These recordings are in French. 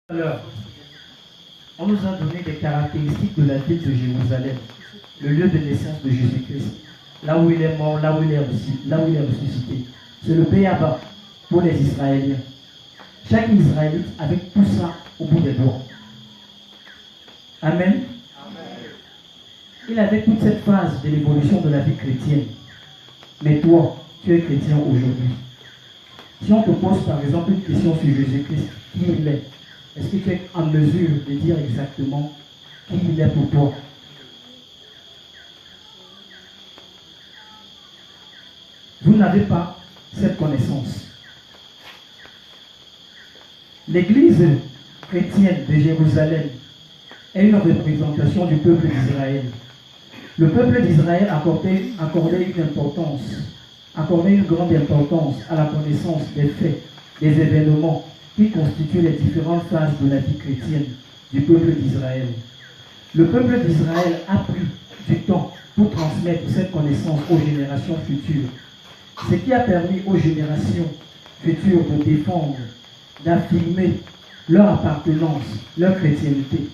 Alors, on nous a donné des caractéristiques de la ville de Jérusalem, le lieu de naissance de Jésus-Christ, là où il est mort, là où il est ressuscité. C'est le Béaba pour les Israéliens. Chaque Israélite avec tout ça au bout des doigts. Amen. Il avait toute cette phase de l'évolution de la vie chrétienne. Mais toi, tu es chrétien aujourd'hui. Si on te pose par exemple une question sur Jésus-Christ, qui il est-ce que tu es en mesure de dire exactement qui il est pour toi? Vous n'avez pas cette connaissance. L'église chrétienne de Jérusalem est une représentation du peuple d'Israël. Le peuple d'Israël accordait une grande importance à la connaissance des faits, des événements qui constituent les différentes phases de la vie chrétienne du peuple d'Israël. Le peuple d'Israël a pris du temps pour transmettre cette connaissance aux générations futures, ce qui a permis aux générations futures de défendre, d'affirmer leur appartenance, leur chrétienté.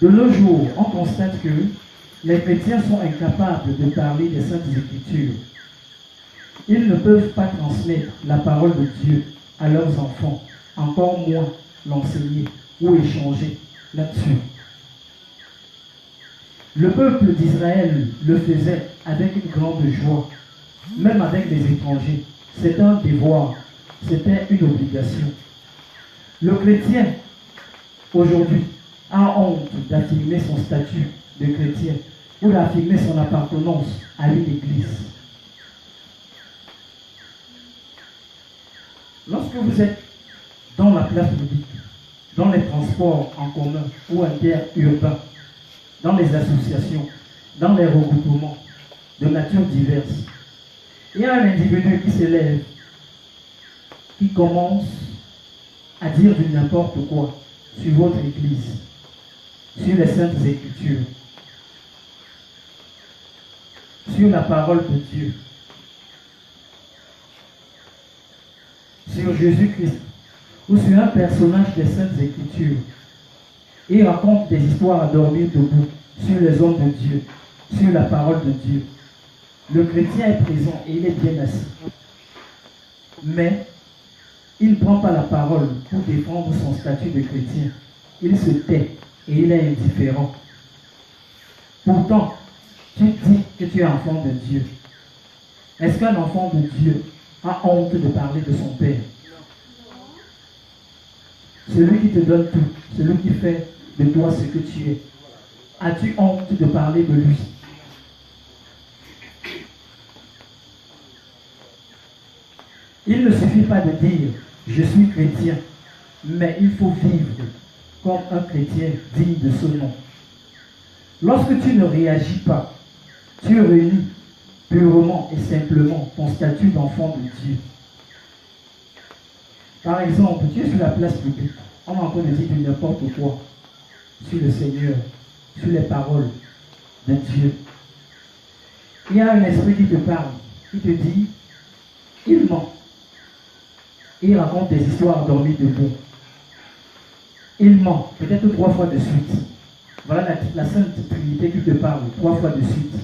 De nos jours, on constate que les chrétiens sont incapables de parler des Saintes Écritures. Ils ne peuvent pas transmettre la parole de Dieu à leurs enfants, encore moins l'enseigner ou échanger là-dessus. Le peuple d'Israël le faisait avec une grande joie, même avec les étrangers. C'est un devoir, c'était une obligation. Le chrétien, aujourd'hui, a honte d'affirmer son statut de chrétien ou d'affirmer son appartenance à une église. Lorsque vous êtes dans la place publique, dans les transports en commun ou interurbains, dans les associations, dans les regroupements de nature diverses, il y a un individu qui s'élève, qui commence à dire du n'importe quoi sur votre église, sur les Saintes Écritures, sur la parole de Dieu, sur Jésus-Christ ou sur un personnage des Saintes Écritures. Il raconte des histoires à dormir debout sur les hommes de Dieu, sur la parole de Dieu. Le chrétien est présent et il est bien assis. Mais il ne prend pas la parole pour défendre son statut de chrétien. Il se tait et il est indifférent. Pourtant, tu dis que tu es enfant de Dieu. Est-ce qu'un enfant de Dieu a honte de parler de son Père? Celui qui te donne tout, celui qui fait de toi ce que tu es. As-tu honte de parler de lui? Il ne suffit pas de dire « je suis chrétien », mais il faut vivre comme un chrétien digne de ce nom. Lorsque tu ne réagis pas, tu renies purement et simplement ton statut d'enfant de Dieu. Par exemple, tu es sur la place publique, on est en train de dire du n'importe quoi sur le Seigneur, sur les paroles de Dieu. Il y a un esprit qui te parle, qui te dit, il ment. Il raconte des histoires dormies debout. Il ment, peut-être 3 fois de suite. Voilà la Sainte Trinité qui te parle 3 fois de suite.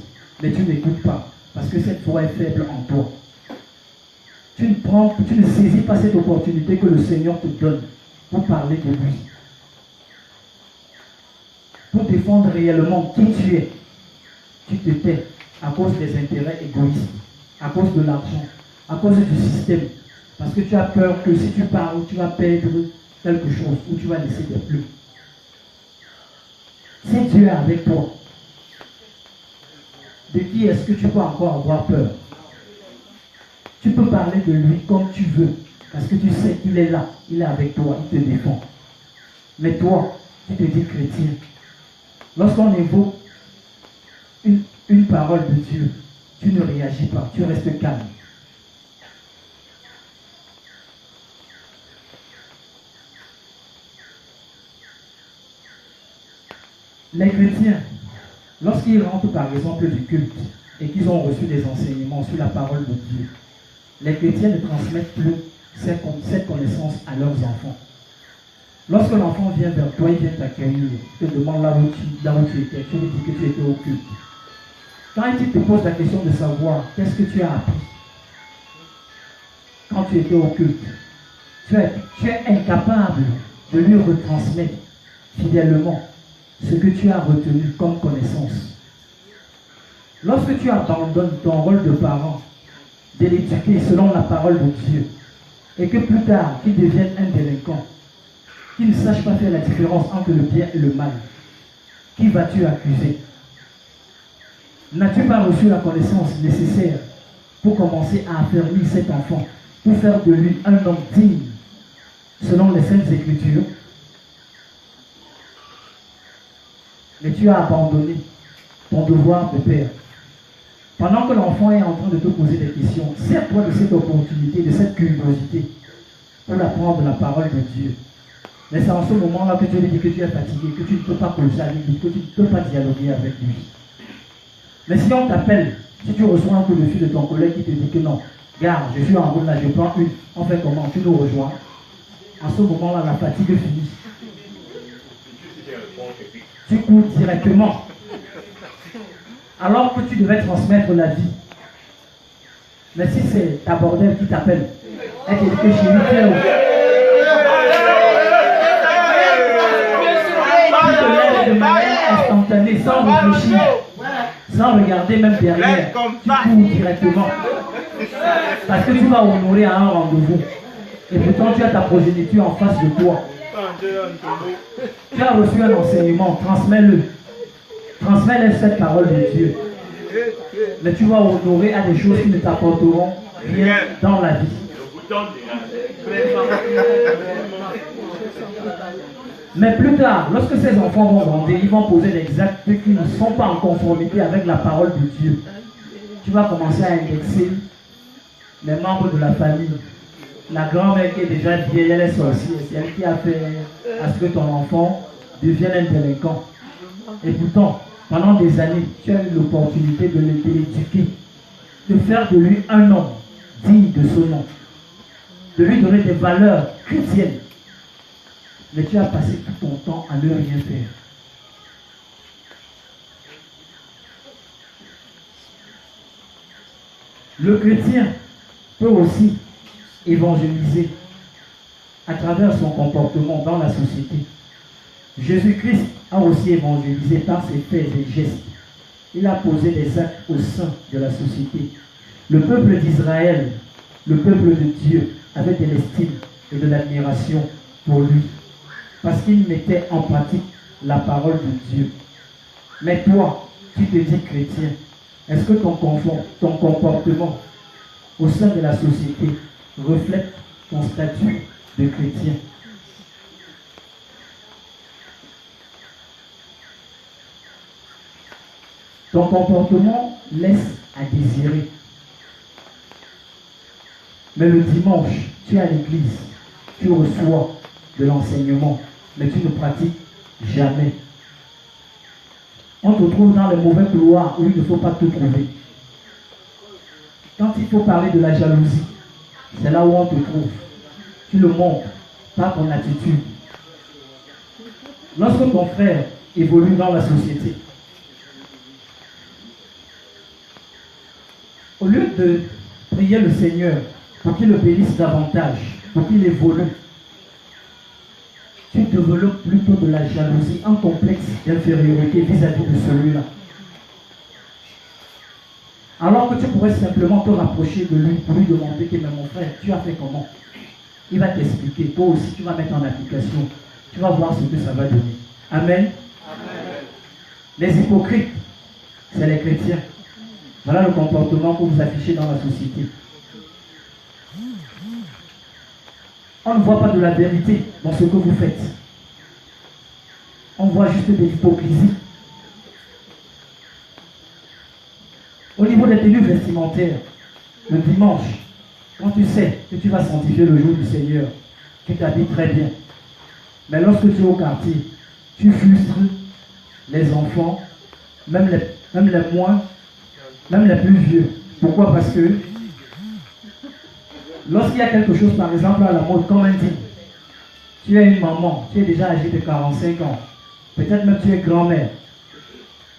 Mais tu n'écoutes pas, parce que cette voix est faible en toi. Tu ne saisis pas cette opportunité que le Seigneur te donne pour parler de lui. Pour défendre réellement qui tu es. Tu te tais à cause des intérêts égoïstes, à cause de l'argent, à cause du système. Parce que tu as peur que si tu parles, tu vas perdre quelque chose ou tu vas laisser des plumes. Si Dieu est avec toi, de qui est-ce que tu peux encore avoir peur? Tu peux parler de lui comme tu veux, parce que tu sais qu'il est là, il est avec toi, il te défend. Mais toi, tu te dis chrétien. Lorsqu'on évoque une parole de Dieu, tu ne réagis pas, tu restes calme. Les chrétiens, lorsqu'ils rentrent par exemple du culte et qu'ils ont reçu des enseignements sur la parole de Dieu, les chrétiens ne transmettent plus cette connaissance à leurs enfants. Lorsque l'enfant vient vers toi, il vient t'accueillir, il te demande là où tu étais, tu lui dis que tu étais au culte. Quand il te pose la question de savoir qu'est-ce que tu as appris quand tu étais au culte, tu es incapable de lui retransmettre fidèlement ce que tu as retenu comme connaissance. Lorsque tu abandonnes ton rôle de parent, de l'éduquer selon la parole de Dieu, et que plus tard, qu'il devienne un délinquant, qu'il ne sache pas faire la différence entre le bien et le mal, qui vas-tu accuser? N'as-tu pas reçu la connaissance nécessaire pour commencer à affermir cet enfant, pour faire de lui un homme digne, selon les Saintes Écritures? Mais tu as abandonné ton devoir de père. Pendant que l'enfant est en train de te poser des questions, sers-toi de cette opportunité, de cette curiosité, pour apprendre la parole de Dieu. Mais c'est en ce moment-là que tu lui dis que tu es fatigué, que tu ne peux pas causer avec lui, que tu ne peux pas dialoguer avec lui. Mais si on t'appelle, si tu reçois un coup de fil de ton collègue qui te dit que non, regarde, je suis en route là, je prends une, on fait comment? Tu nous rejoins. En ce moment-là, la fatigue finit. Tu cours directement. Alors que tu devais transmettre la vie. Mais si c'est ta bordelle qui t'appelle, elle te dit que chérie, tu es où? Tu te lèves de manière instantanée, sans réfléchir, sans regarder même derrière. Tu cours directement. Parce que tu vas honorer à un rendez-vous. Et pourtant, tu as ta progéniture en face de toi. Tu as reçu un enseignement, transmets-le. Transmets-le cette parole de Dieu. Mais tu vas honorer à des choses qui ne t'apporteront rien dans la vie. Mais plus tard, lorsque ces enfants vont grandir, ils vont poser des actes qui ne sont pas en conformité avec la parole de Dieu. Tu vas commencer à indexer les membres de la famille. La grand-mère qui est déjà vieille, elle est sorcière. C'est elle qui a fait à ce que ton enfant devienne un délinquant. Et pourtant, pendant des années, tu as eu l'opportunité de l'éduquer, de faire de lui un homme digne de son nom, de lui donner des valeurs chrétiennes. Mais tu as passé tout ton temps à ne rien faire. Le chrétien peut aussi évangéliser à travers son comportement dans la société. Jésus-Christ a aussi évangélisé par ses faits et gestes. Il a posé des actes au sein de la société. Le peuple d'Israël, le peuple de Dieu, avait de l'estime et de l'admiration pour lui, parce qu'il mettait en pratique la parole de Dieu. Mais toi, tu te dis chrétien, est-ce que ton comportement au sein de la société reflète ton statut de chrétien? Ton comportement laisse à désirer. Mais le dimanche, tu es à l'église, tu reçois de l'enseignement, mais tu ne pratiques jamais. On te trouve dans les mauvais couloirs où il ne faut pas te trouver. Quand il faut parler de la jalousie, c'est là où on te trouve. Tu le montres par ton attitude. Lorsque ton frère évolue dans la société, au lieu de prier le Seigneur pour qu'il le bénisse davantage, pour qu'il évolue, tu développes plutôt de la jalousie, un complexe d'infériorité vis-à-vis de celui-là. Alors que tu pourrais simplement te rapprocher de lui pour lui demander que, mais mon frère, tu as fait comment? Il va t'expliquer. Toi aussi, tu vas mettre en application. Tu vas voir ce que ça va donner. Amen. Amen. Les hypocrites, c'est les chrétiens. Voilà le comportement que vous affichez dans la société. On ne voit pas de la vérité dans ce que vous faites. On voit juste de l'hypocrisie. Au niveau des tenues vestimentaires, le dimanche, quand tu sais que tu vas sanctifier le jour du Seigneur, tu t'habilles très bien. Mais lorsque tu es au quartier, tu frustres les enfants, même les moins, même les plus vieux. Pourquoi? Parce que lorsqu'il y a quelque chose, par exemple, à la mode, comme un dit, Tu es une maman, tu es déjà âgée de 45 ans. Peut-être même tu es grand-mère.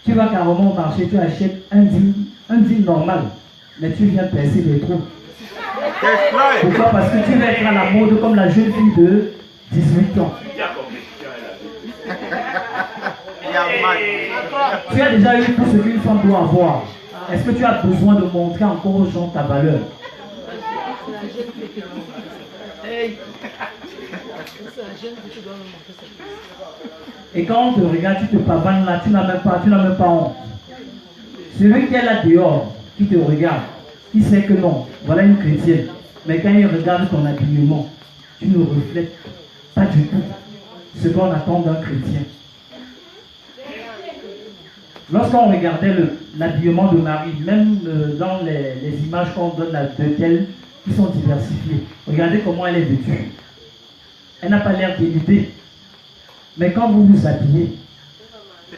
Tu vas carrément au marché, tu achètes un jean normal, mais tu viens percer les trous. Pourquoi? Parce que tu vas être à la mode comme la jeune fille de 18 ans. Tu as déjà eu tout ce qu'une femme doit avoir. Est-ce que tu as besoin de montrer encore aux gens ta valeur? Et quand on te regarde, tu te pavanes là, tu n'as même pas honte. Celui qui est là dehors, qui te regarde, qui sait que non, voilà une chrétienne. Mais quand il regarde ton habillement, tu ne reflètes pas du tout ce qu'on attend d'un chrétien. Lorsqu'on regardait l'habillement de Marie, même dans les images qu'on donne d'elle, qui sont diversifiées, regardez comment elle est vêtue. Elle n'a pas l'air dénudée. Mais quand vous vous habillez,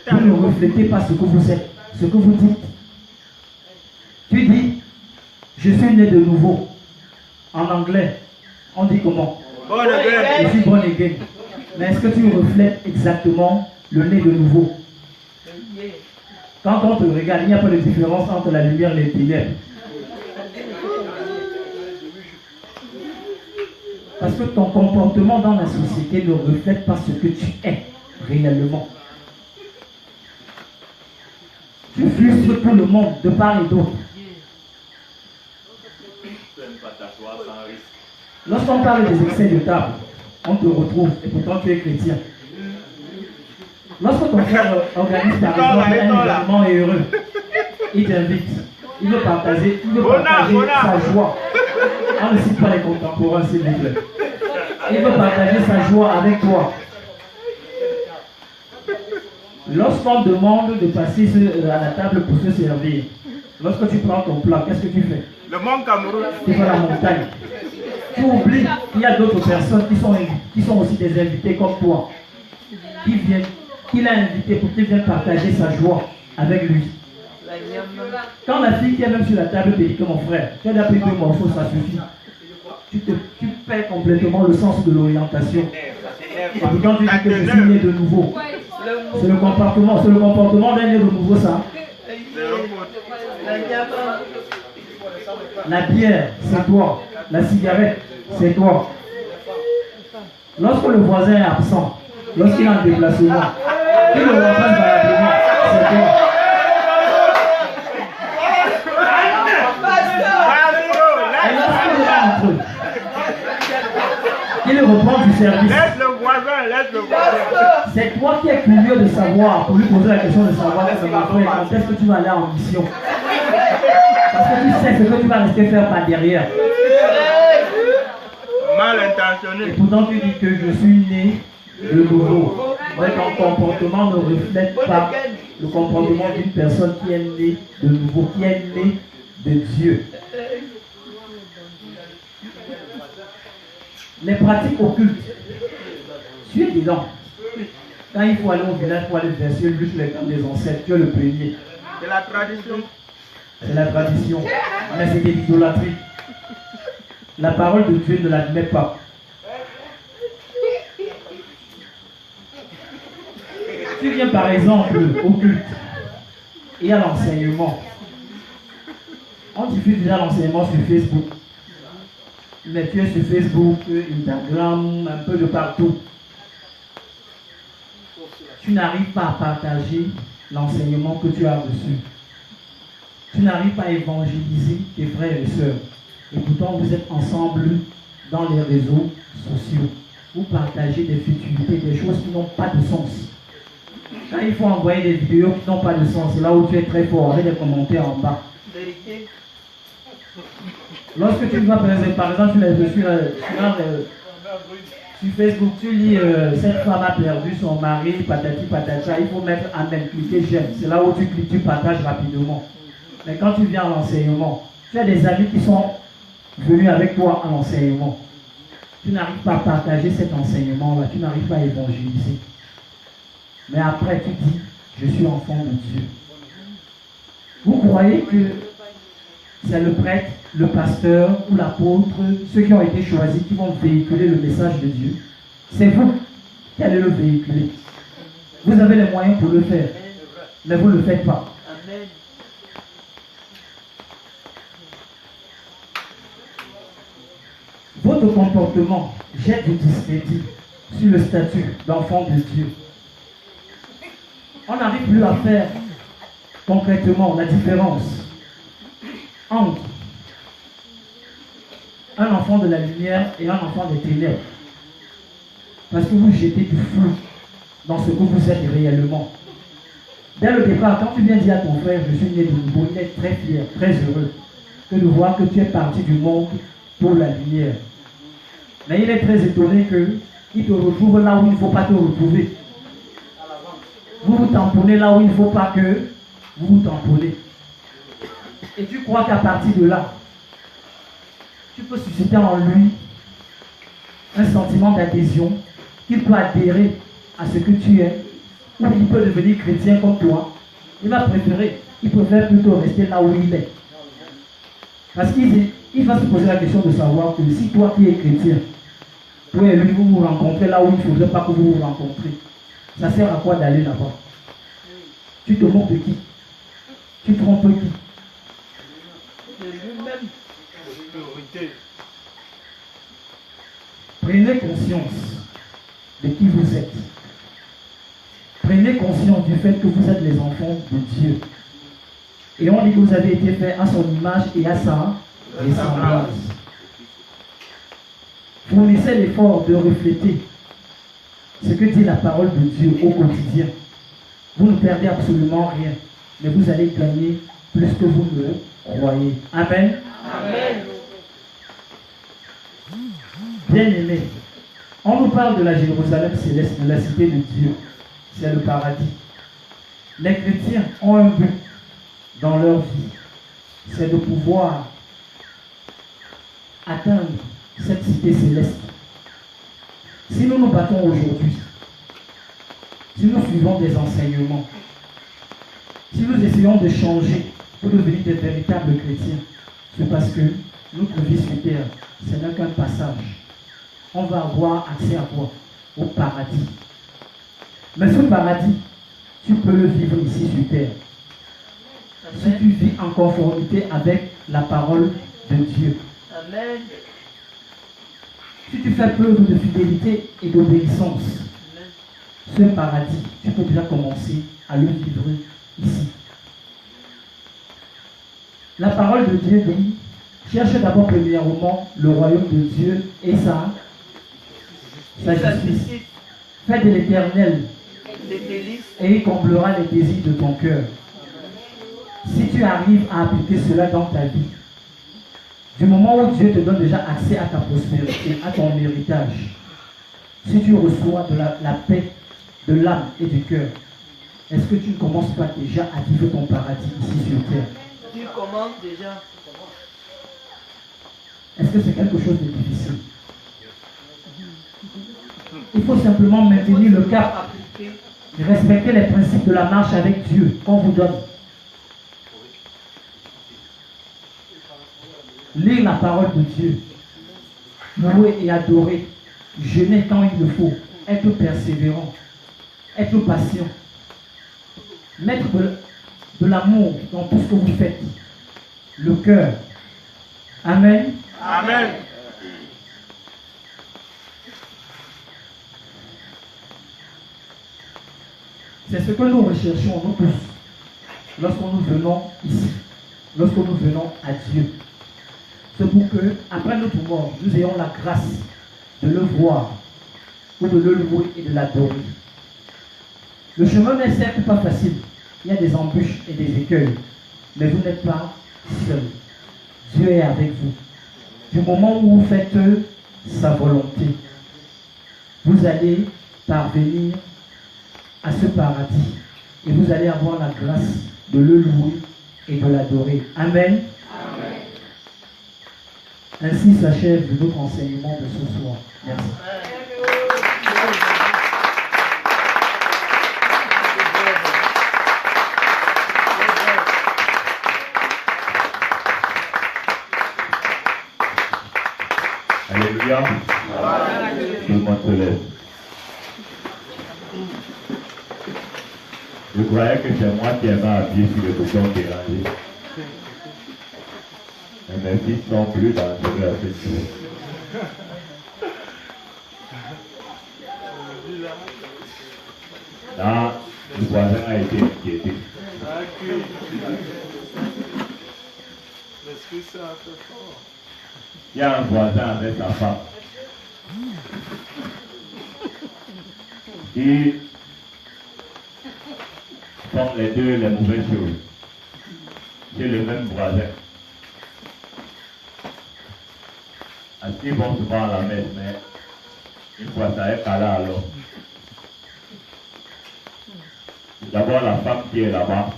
vous ne reflétez pas ce que vous êtes, ce que vous dites. Tu dis, je suis né de nouveau. En anglais, on dit comment? Born again. Je suis born again. Mais est-ce que tu reflètes exactement le né de nouveau? Quand on te regarde, il n'y a pas de différence entre la lumière et les ténèbres. Parce que ton comportement dans la société ne reflète pas ce que tu es réellement. Tu frustres tout le monde de part et d'autre. Lorsqu'on parle des excès de table, on te retrouve et pourtant tu es chrétien. Lorsque ton frère organise par exemple un événement heureux, il t'invite, il veut partager sa joie. On ne cite pas les contemporains, s'il vous plaît. Il veut partager sa joie avec toi. Lorsqu'on demande de passer à la table pour se servir, lorsque tu prends ton plat, qu'est-ce que tu fais? Le Mont Cameroun. Tu vas à la montagne. Tu oublies qu'il y a d'autres personnes qui sont aussi des invités comme toi, qu'il a invité pour qu'il vienne partager sa joie avec lui. Quand la fille qui est même sur la table te dit que mon frère, tu as déjà pris 2 morceaux, ça suffit. Tu perds complètement le sens de l'orientation. Et pourtant tu dis que je suis né de nouveau. C'est le comportement d'un né de nouveau, ça. La bière, c'est toi. La cigarette, c'est toi. Lorsque le voisin est absent, lorsqu'il est en déplacement, il le remplace par la première, c'est toi. Et lorsqu'il rentre, il reprend du service. Laisse le voisin. C'est toi qui es curieux de savoir, pour lui poser la question de savoir quand est-ce que tu vas aller en mission. Parce que tu sais ce que tu vas rester faire par derrière. Mal intentionné. Et pourtant tu dis que je suis né de nouveau. Ouais, ton comportement ne reflète pas le comportement d'une personne qui est née de nouveau, qui est née de Dieu. Les pratiques occultes. Tu es dedans. Quand il faut aller au village pour aller verser l'huile sur les camps des ancêtres, tu es le premier. C'est la tradition. C'est la tradition. Mais c'est de l'idolâtrie. La parole de Dieu ne l'admet pas. Tu viens par exemple au culte et à l'enseignement. On diffuse déjà l'enseignement sur Facebook. Mais tu es sur Facebook, Instagram, un peu de partout. Tu n'arrives pas à partager l'enseignement que tu as reçu. Tu n'arrives pas à évangéliser tes frères et sœurs. Et pourtant, vous êtes ensemble dans les réseaux sociaux. Vous partagez des futilités, des choses qui n'ont pas de sens. Quand il faut envoyer des vidéos qui n'ont pas de sens, c'est là où tu es très fort, avec des commentaires en bas. Lorsque tu vois, par exemple, sur Facebook, tu lis cette femme a perdu son mari, patati patata, il faut mettre amen, cliquer j'aime. C'est là où tu cliques, tu partages rapidement. Mais quand tu viens à l'enseignement, tu as des amis qui sont venus avec toi à l'enseignement. Tu n'arrives pas à partager cet enseignement-là, tu n'arrives pas à évangéliser. Mais après, tu dis, je suis enfant de Dieu. Vous croyez que c'est le prêtre, le pasteur ou l'apôtre, ceux qui ont été choisis, qui vont véhiculer le message de Dieu? C'est vous qui allez le véhiculer. Vous avez les moyens pour le faire, mais vous ne le faites pas. Amen. Votre comportement jette du discrédit sur le statut d'enfant de Dieu. On n'arrive plus à faire concrètement la différence entre un enfant de la lumière et un enfant des ténèbres. Parce que vous jetez du flou dans ce que vous êtes réellement. Dès le départ, quand tu viens dire à ton frère, je suis né de nouveau, il est très fier, très heureux que de voir que tu es parti du monde pour la lumière. Mais il est très étonné qu'il te retrouve là où il ne faut pas te retrouver. Vous vous tamponnez là où il ne faut pas que vous vous tamponnez. Et tu crois qu'à partir de là, tu peux susciter en lui un sentiment d'adhésion, qu'il peut adhérer à ce que tu es, ou il peut devenir chrétien comme toi. Il va préférer, il préfère plutôt rester là où il est. Parce qu'il va se poser la question de savoir que si toi qui es chrétien, toi et lui vous vous rencontrez là où il ne faudrait pas que vous vous rencontrez, ça sert à quoi d'aller là-bas? Tu te moques de qui? Tu trompes qui? De lui-même. Prenez conscience de qui vous êtes. Prenez conscience du fait que vous êtes les enfants de Dieu. Et on dit que vous avez été faits à son image et à sa ressemblance. Fournissez l'effort de refléter ce que dit la parole de Dieu au quotidien. Vous ne perdez absolument rien, mais vous allez gagner plus que vous ne le croyez. Amen. Amen. Bien-aimés, on nous parle de la Jérusalem céleste, de la cité de Dieu. C'est le paradis. Les chrétiens ont un but dans leur vie. C'est de pouvoir atteindre cette cité céleste. Si nous nous battons aujourd'hui, si nous suivons des enseignements, si nous essayons de changer pour devenir des véritables chrétiens, c'est parce que notre vie sur terre, ce n'est qu'un passage. On va avoir accès à quoi? Au paradis. Mais ce paradis, tu peux le vivre ici sur terre. Si tu vis en conformité avec la parole de Dieu. Amen. Si tu fais preuve de fidélité et d'obéissance, ce paradis, tu peux déjà commencer à le vivre ici. La parole de Dieu dit, cherche d'abord premièrement le royaume de Dieu et sa justice. Fais de l'Éternel Des délices. et il comblera les désirs de ton cœur. Si tu arrives à appliquer cela dans ta vie, du moment où Dieu te donne déjà accès à ta prospérité, à ton héritage, si tu reçois de la paix de l'âme et du cœur, est-ce que tu ne commences pas déjà à vivre ton paradis ici sur terre? Tu commences déjà. Est-ce que c'est quelque chose de difficile? Il faut simplement maintenir le cap, Appliquer. respecter les principes de la marche avec Dieu qu'on vous donne. Lire la parole de Dieu, louer et adorer, jeûner quand il le faut, être persévérant, être patient, mettre de l'amour dans tout ce que vous faites, le cœur. Amen. Amen. C'est ce que nous recherchons, nous tous, lorsque nous venons ici, lorsque nous venons à Dieu. C'est pour que, après notre mort, nous ayons la grâce de le voir, ou de le louer et de l'adorer. Le chemin n'est certes pas facile. Il y a des embûches et des écueils. Mais vous n'êtes pas seul. Dieu est avec vous. Du moment où vous faites sa volonté, vous allez parvenir à ce paradis. Et vous allez avoir la grâce de le louer et de l'adorer. Amen. Ainsi s'achève notre enseignement de ce soir. Merci. Alléluia. Tout le monde se lève. Je croyais que c'est moi qui aimais appuyer sur le bouton déranger. Mais mes fils sont plus dangereux à ce niveau. Là, le voisin a été inquiété. Il y a un voisin avec sa femme. Ils font les deux les mauvaises choses. C'est le même voisin. Ils vont souvent à la messe, mais une fois ça est pas là alors. D'abord la femme qui est là-bas,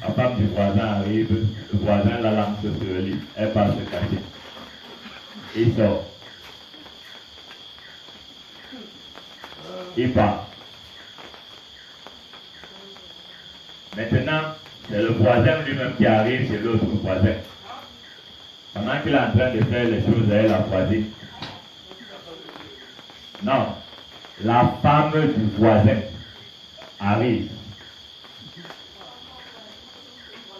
la femme du voisin arrive, le voisin la lance sur le lit, elle part se cacher. Il sort. Il part. Maintenant, c'est le voisin lui-même qui arrive chez l'autre voisin. Pendant qu'il est en train de faire les choses, elle a choisi. Non, la femme du voisin arrive.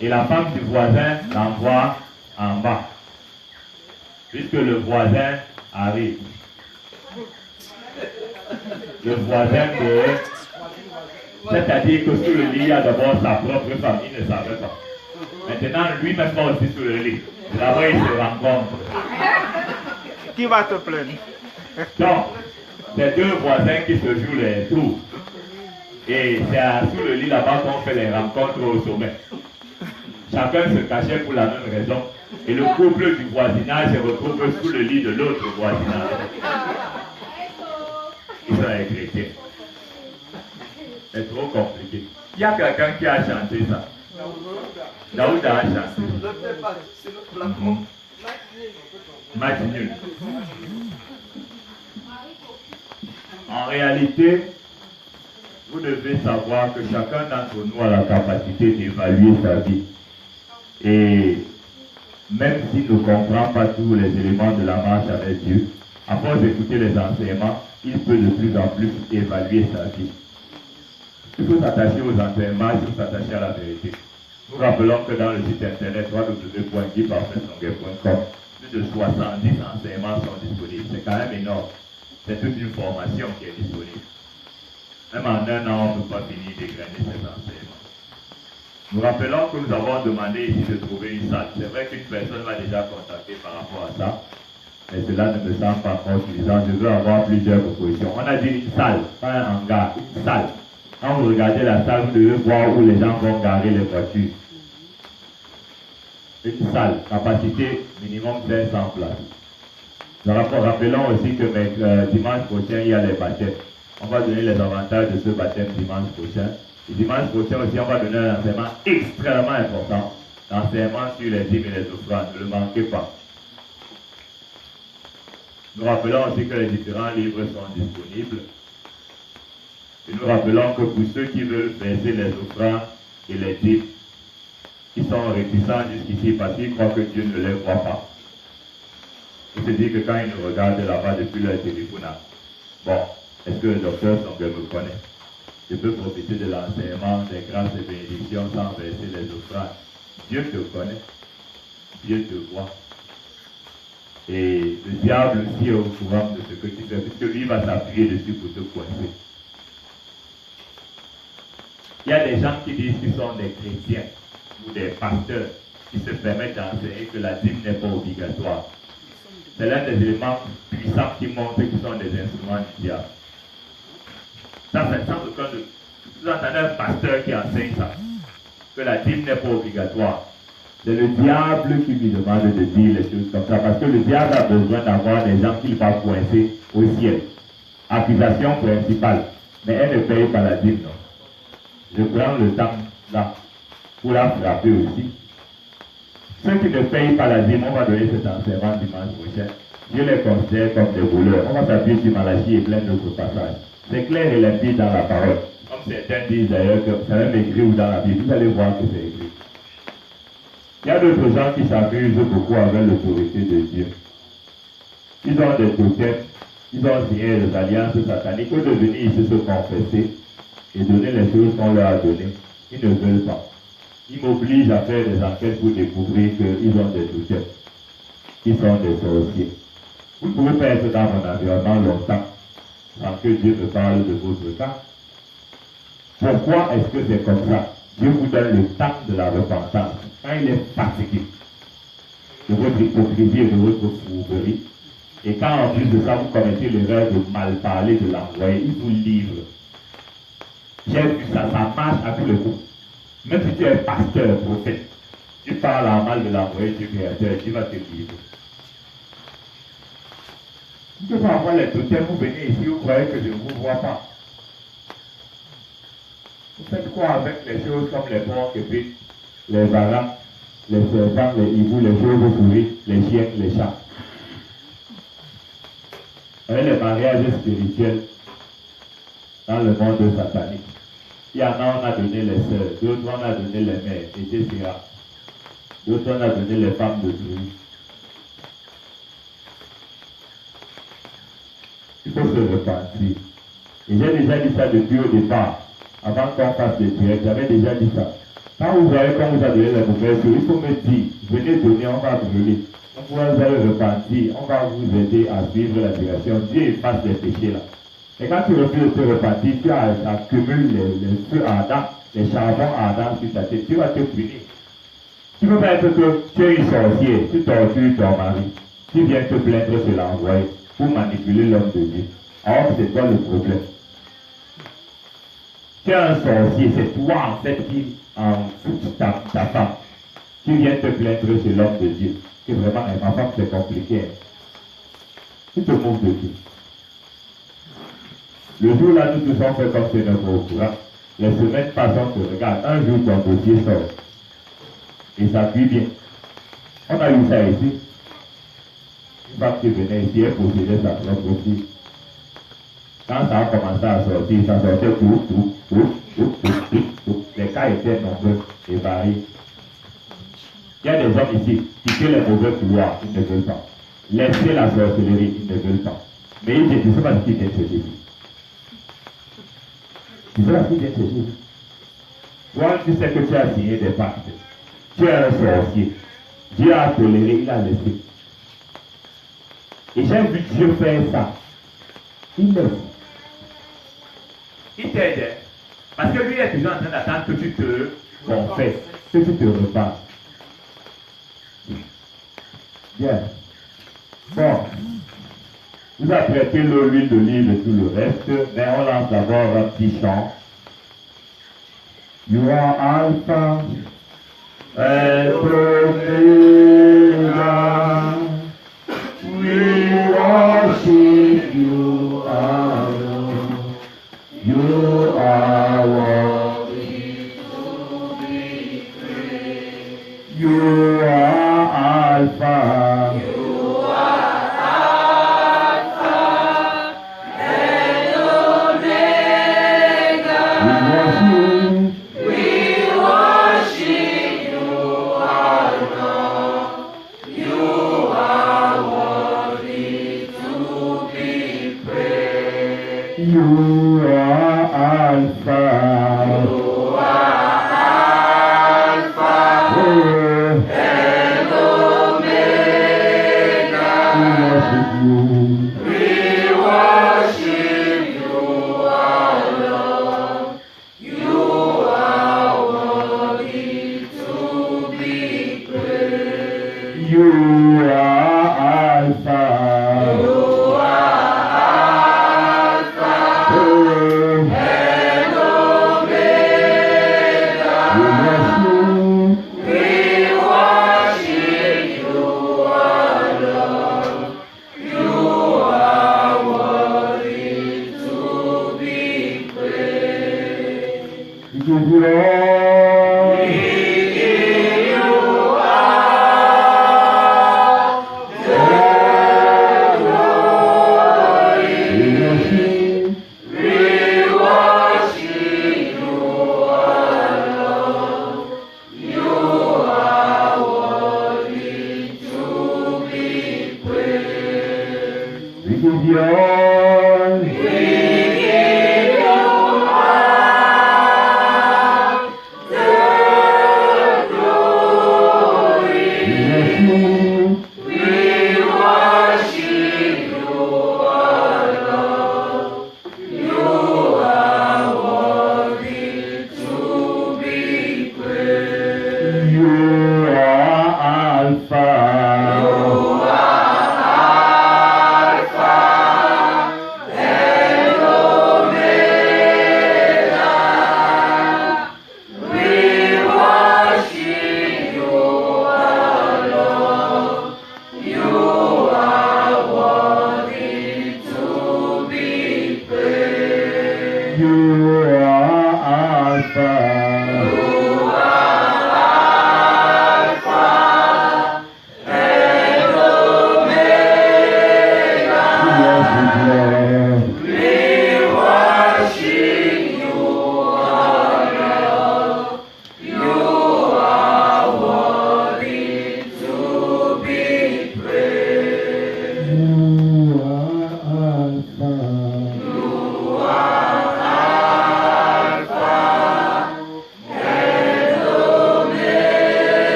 Et la femme du voisin l'envoie en bas. Puisque le voisin arrive. Le voisin c'est-à-dire que sous le lit, il y a d'abord sa propre famille, il ne savait pas. Maintenant, lui-même va aussi sous le lit. D'abord, il se rencontre. Qui va te plaindre? Donc, c'est deux voisins qui se jouent les tours. Et c'est sous le lit là-bas qu'on fait les rencontres au sommet. Chacun se cachait pour la même raison. Et le couple du voisinage se retrouve sous le lit de l'autre voisinage. Ils sont chrétiens. C'est trop compliqué. Il y a quelqu'un qui a chanté ça. Daouda a chanté. Match nul. En réalité, vous devez savoir que chacun d'entre nous a la capacité d'évaluer sa vie. Et même s'il ne comprend pas tous les éléments de la marche avec Dieu, à force d'écouter les enseignements, il peut de plus en plus évaluer sa vie. Il faut s'attacher aux enseignements, il faut s'attacher à la vérité. Nous rappelons que dans le site internet www.guiparfait.com, plus de 70 enseignements sont disponibles. C'est quand même énorme. C'est toute une formation qui est disponible. Même en un an, on ne peut pas finir d'égrener ces enseignements. Nous rappelons que nous avons demandé ici de trouver une salle. C'est vrai qu'une personne m'a déjà contacté par rapport à ça, mais cela ne me semble pas encore suffisant. Je veux avoir plusieurs propositions. On a dit une salle, pas un hangar, une salle. Quand vous regardez la salle, vous devez voir où les gens vont garer les voitures. Une salle, capacité minimum 500 places. Nous rappelons aussi que dimanche prochain, il y a les baptêmes. On va donner les avantages de ce baptême dimanche prochain. Et dimanche prochain aussi, on va donner un enseignement extrêmement important. L'enseignement sur les dîmes et les offrandes. Ne le manquez pas. Nous rappelons aussi que les différents livres sont disponibles. Et nous rappelons que pour ceux qui veulent verser les offrandes et les dîmes, ils sont réticents jusqu'ici parce qu'ils croient que Dieu ne les voit pas. Il se dit que quand ils nous regardent là-bas depuis leur téléphone, bon, est-ce que le docteur Songwe me connaît? Je peux profiter de l'enseignement, des grâces et bénédictions sans verser les offrandes. Dieu te connaît, Dieu te voit. Et le diable aussi est au courant de ce que tu fais, puisque lui va s'appuyer dessus pour te coincer. Il y a des gens qui disent qu'ils sont des chrétiens ou des pasteurs qui se permettent d'enseigner que la dîme n'est pas obligatoire. C'est l'un des éléments puissants qui montrent qu'ils sont des instruments du diable. Ça, c'est sans aucun doute. Vous entendez un pasteur qui enseigne ça, que la dîme n'est pas obligatoire. C'est le diable qui lui demande de dire les choses comme ça, parce que le diable a besoin d'avoir des gens qu'il va coincer au ciel. Accusation principale. Mais elle ne paye pas la dîme, non. Je prends le temps là pour la frapper aussi. Ceux qui ne payent pas la dîme, on va donner cet enseignement dimanche prochain. Je les considère comme des voleurs. On va s'appuyer sur Malachie et plein d'autres passages. C'est clair et limpide dans la parole. Comme certains disent d'ailleurs que c'est même écrit ou dans la Bible. Vous allez voir que c'est écrit. Il y a d'autres gens qui s'amusent beaucoup avec l'autorité de Dieu. Ils ont des totems, ils ont signé des alliances sataniques. Au devenir ici se confesser. et donner les choses qu'on leur a données, ils ne veulent pas. Ils m'obligent à faire des enquêtes pour découvrir qu'ils ont des douteurs, qu'ils sont des sorciers. Vous ne pouvez pas être dans mon environnement longtemps sans que Dieu me parle de votre cas. Pourquoi est-ce que c'est comme ça? Dieu vous donne le temps de la repentance. Quand il est fatigué de votre hypocrisie et de votre fourberie, et quand en plus de ça vous commettez l'erreur de mal parler, de l'envoyer, il vous livre. J'ai vu ça, ça marche à tous les coups. Même si tu es pasteur, prophète, tu parles en mal de l'envoyer du Créateur, tu vas te livrer. Si tu peux avoir les douteurs, vous venez ici, vous croyez que je ne vous vois pas. Vous faites quoi avec les choses comme les porcs et puis les varans, les serpents, les hiboux, les chauves-souris, les chiens, les chats? Avec les mariages spirituels dans le monde satanique. Il y en a, on a donné les sœurs, d'autres on a donné les mères, etc. D'autres on a donné les femmes de Dieu. Il faut se repentir. Et j'ai déjà dit ça depuis au départ, avant qu'on fasse le direct, j'avais déjà dit ça. Quand vous voyez qu'on vous a donné les mauvaises choses, il faut me dire, venez donner, on va brûler. Donc vous allez repentir, on va vous aider à suivre la direction. Dieu efface les péchés là. Et quand tu refuses de te repentir, tu accumules les feux ardents, les charbons ardents sur ta tête, tu vas te punir. Tu ne peux pas être que tu es une sorcière, tu tortures ton mari, tu viens te plaindre sur l'envoyé pour manipuler l'homme de Dieu. Alors c'est toi le problème. Tu es un sorcier, c'est toi en fait qui en fout ta femme. Tu viens te plaindre sur l'homme de Dieu. Que vraiment, ma femme c'est compliqué. Tu te moques de Dieu. Le jour là, nous tous on fait comme c'est notre au courant. Les semaines passent, on se regarde. Un jour, ton dossier sort. Et ça cuit bien. On a eu ça ici. Une femme qui venait ici, elle possédait sa propre fille. Quand ça a commencé à sortir, ça sortait tout. Les cas étaient nombreux et variés. Il y a des hommes ici qui font les mauvais pouvoirs, ils ne veulent pas. Laisser la sorcellerie, ils ne veulent pas. Mais ils disent, c'est pas ce qu'ils viennent se dire. Tu sais ce qu'il vient de te dire. Toi, tu sais que tu as signé des pactes. Tu es un sorcier. Dieu a toléré, il a laissé. Et j'ai vu Dieu faire ça. Il laisse. Il t'aide. Parce que lui est toujours en train d'attendre que tu te confesses, que tu te repasses. Bien. Bon. Vous apprêtez l'eau, l'huile d'olive et tout le reste, mais on lance d'abord un petit chant. You are Alpha and Omega. We worship you, our Lord. You are worthy to be praised. You are Alpha. We give you all. We give you all.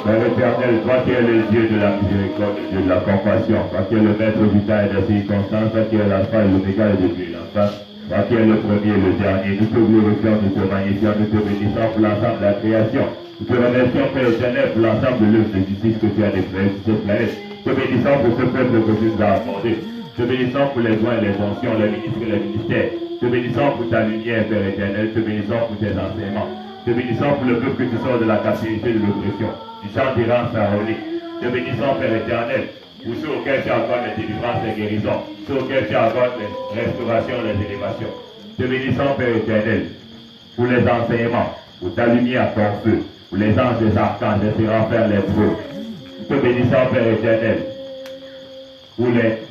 Père éternel, toi qui es le Dieu de la miséricorde, le Dieu de la compassion, toi qui es le maître du temps et des circonstances, toi qui es l'alpha et l'oméga et le début et la fin, toi qui es le premier et le dernier, nous te glorifions, nous te magnifions, nous te bénissons pour l'ensemble de la création. Nous te remercions, Père éternel, pour l'ensemble de l'œuvre de justice que tu as déployée sur cette planète. Nous te bénissons pour ce peuple que tu nous as accordé. Te bénissons pour les joints et les fonctions, les ministres et les ministères. Te bénissons pour ta lumière, Père éternel. Te bénissons pour tes enseignements. Te bénissons pour le peuple que tu sors de la captivité de l'oppression. Du chant d'Iran pharaonique. Te bénissons, Père éternel, pour ceux auxquels tu accordes les délivrances et guérisons. Ceux auxquels tu accordes les restaurations, les élévations. Te bénissons, Père éternel, pour les enseignements, pour ta lumière, ton feu, pour les anges, les archanges, les séraphins, faire les feux. Te bénissons, Père éternel, pour les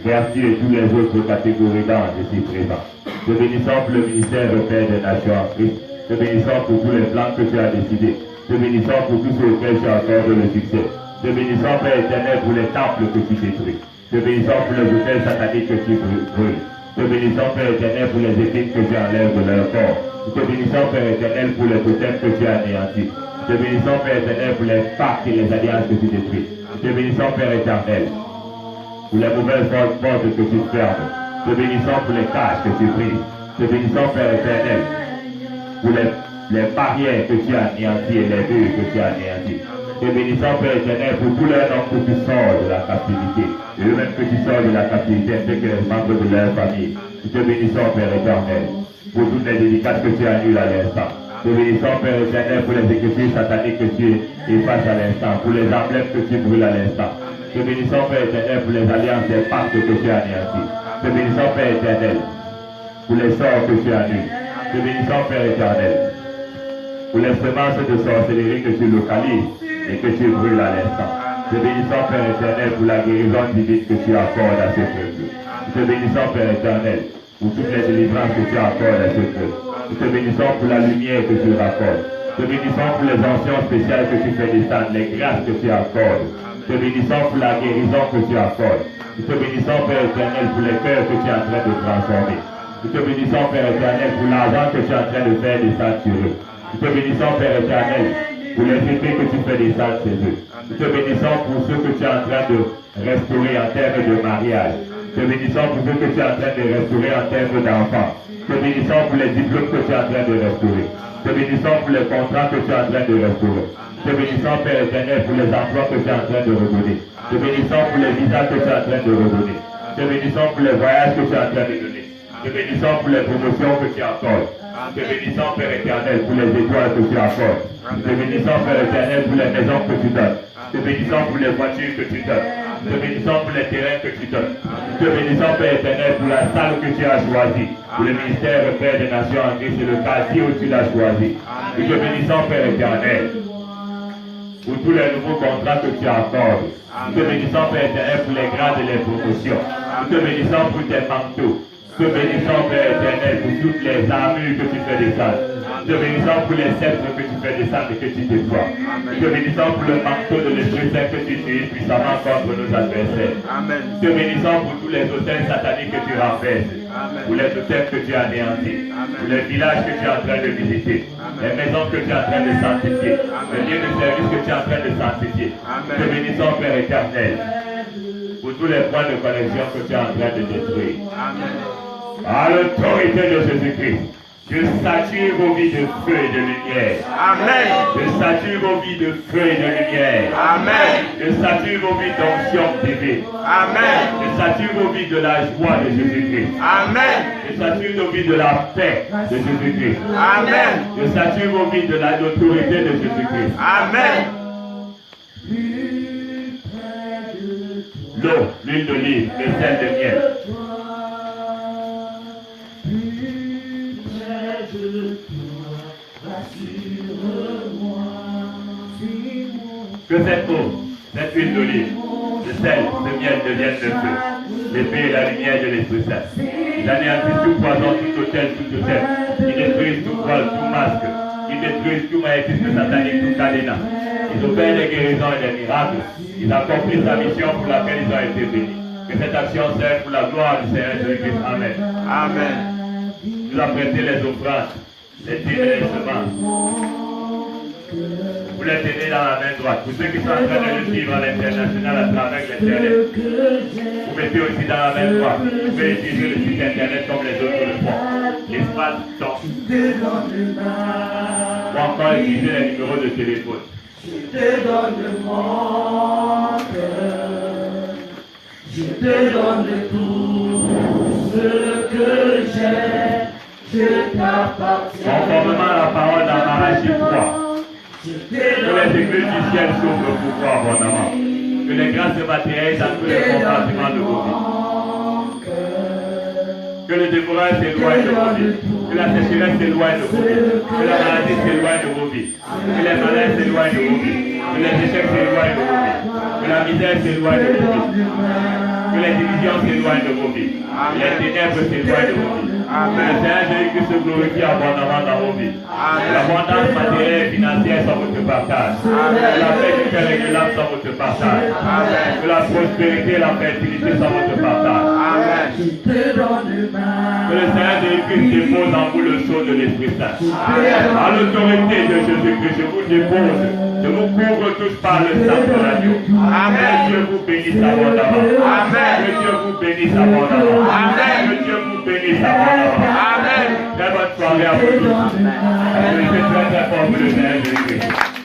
vertus et toutes les autres catégories d'anges ici présents. Te bénissons pour le ministère Père des nations en Christ. Te bénissons pour tous les plans que tu as décidés. Te bénissons pour tous ceux auxquels tu accordes le succès. Te bénissons, Père éternel, pour les temples que tu détruis. Te bénissons pour les hôtels sataniques que tu brûles. Te bénissons, Père éternel, pour les épines que tu enlèves de leur corps. Te bénissons, Père éternel, pour les totems que tu as anéantis. Te bénissons, Père éternel, pour les pactes et les alliances que tu détruis. Te bénissons, Père éternel, pour les mauvaises portes que tu fermes. Te bénissons pour les caches que tu brises. Te bénissons, Père éternel, pour les barrières que tu as anéanties et les murs que tu as anéantis. Te bénissons, Père éternel, pour tous les noms que tu sors de la captivité. Et eux-mêmes que tu sors de la captivité, ainsi que les membres de leur famille. Te bénissons, Père éternel, pour toutes les dédicaces que tu annules à l'instant. Te bénissons, Père éternel, pour les écritures sataniques que tu effaces à l'instant, pour les emblèmes que tu brûles à l'instant. Te bénissons, Père éternel, pour les alliances et pactes que tu as anéantis. Te bénissons, Père éternel, pour les sorts que tu annules. Te bénissons, Père éternel, pour les semences de sorcellerie que tu localises et que tu brûles à l'instant. Te bénissons, Père éternel, pour la guérison divine que tu accordes à ce peuple. Te bénissons, Père éternel, pour toutes les délivrances que tu accordes à ce peuple. Te bénissons pour la lumière que tu raccordes. Te bénissons pour les anciens spéciales que tu fais descendre, les grâces que tu accordes. Te bénissons pour la guérison que tu accordes. Te bénissons, Père éternel, pour les cœurs que tu es en train de transformer. Te bénissons, Père éternel, pour l'argent que tu es en train de faire descendre sur eux. Te bénissons, Père éternel, pour les effets que tu fais descendre chez eux. Te bénissons pour ceux que tu es en train de restaurer en termes de mariage. Te bénissons pour ceux que tu es en train de restaurer en termes d'enfants. Te bénissons pour les diplômes que tu es en train de restaurer. Te bénissons pour les contrats que tu es en train de restaurer. Te bénissons, Père éternel, pour les emplois que tu es en train de redonner. Te bénissons pour les visas que tu es en train de redonner. Te bénissons pour les voyages que tu es en train de donner. Te bénissons pour les promotions que tu accordes. Te bénissons, Père éternel, pour les étoiles que tu accordes. Te bénissons, Père éternel, pour les maisons que tu donnes. Te bénissons pour les voitures que tu donnes. Te bénissons pour les terrains que tu donnes. Te bénissons, Père éternel, pour la salle que tu as choisie. Pour le ministère, Père des nations en Christ, c'est le quartier où tu l'as choisi. Et te bénissons, Père éternel, pour tous les nouveaux contrats que tu accordes. Te bénissons, Père éternel, pour les grades et les promotions. Te bénissons pour tes manteaux. Te bénissons, Père éternel, pour toutes les armures que tu fais descendre. Te bénissons pour les sceptres que tu fais descendre et que tu déploies. Te bénissons pour le manteau de l'Esprit Saint que tu utilises puissamment contre nos adversaires. Te bénissons pour tous les hôtels sataniques que tu renverses. Pour les hôtels que tu as anéantis. Pour les villages que tu es en train de visiter. Les maisons que tu es en train de sanctifier. Les lieux de service que tu es en train de sanctifier. Te bénissons, Père éternel, pour tous les points de connexion que tu es en train de détruire. À l'autorité de Jésus-Christ, je sature vos vies de feu et de lumière. Amen. Je sature vos vies de feu et de lumière. Amen. Je sature vos vies d'onction divine. Amen. Je sature vos vies de la joie de Jésus-Christ. Amen. Je sature vos vies de la paix de Jésus-Christ. Amen. Je sature vos vies de l'autorité de Jésus-Christ. Amen. L'eau, l'huile d'olive, le sel de miel. Que cette eau, cette huile d'olive, le sel, le miel deviennent le feu, l'épée et la lumière de l'Esprit Saint. J'anéantis tout poison, tout hôtel, tout hôtel. Ils détruisent tout voile, tout masque. Ils détruisent tout magnétisme satanique, tout cadenas. Ils opèrent des guérisons et des miracles. Ils accomplissent la mission pour laquelle ils ont été bénis. Que cette action serve pour la gloire du Seigneur Jésus-Christ. Amen. Amen. Vous apprêtez les offrandes, les dîmes et les semences. Vous les tenez dans la main droite. Pour ceux qui sont en train de le suivre à l'international à travers l'internet, vous mettez aussi dans la main droite. Vous pouvez utiliser le site internet comme les autres le font. L'espace temps. Ou encore utiliser les numéros de téléphone. Je te donne mon cœur. Je te te donne tout ce que j'ai, je t'appartiens. Conformément à la parole dans Malachie 3, que les églises du ciel s'ouvrent pour toi abondamment. Que les grâces matérielles dans tous les compartiments de vos vies. Que le dévoreur s'éloigne de vos vies. Que la sécheresse s'éloigne de vos vies. Que la maladie s'éloigne de vos vies. Que les malheurs s'éloignent de vos vies. Que les échecs s'éloignent de vos vies. Que la misère s'éloigne de vos vies. Que les divisions s'éloignent de vos vies. Que les ténèbres s'éloignent de vos vies. Que le Seigneur Jésus-Christ se glorifie abondamment dans vos vies. Que l'abondance matérielle et financière soit votre partage. Que la paix du cœur et de l'âme soit votre partage. Que la prospérité et la fertilité soient votre partage. Que le Seigneur Jésus-Christ dépose en vous le sceau de l'Esprit Saint. À l'autorité de Jésus-Christ, je vous dépose, je vous couvre tous par le sang de l'agneau. Que Dieu vous bénisse abondamment. Que Dieu vous bénisse abondamment. Que Dieu vous bénisse abondamment. Très bonne soirée à vous tous. Je suis très très fort pour le Seigneur Jésus-Christ.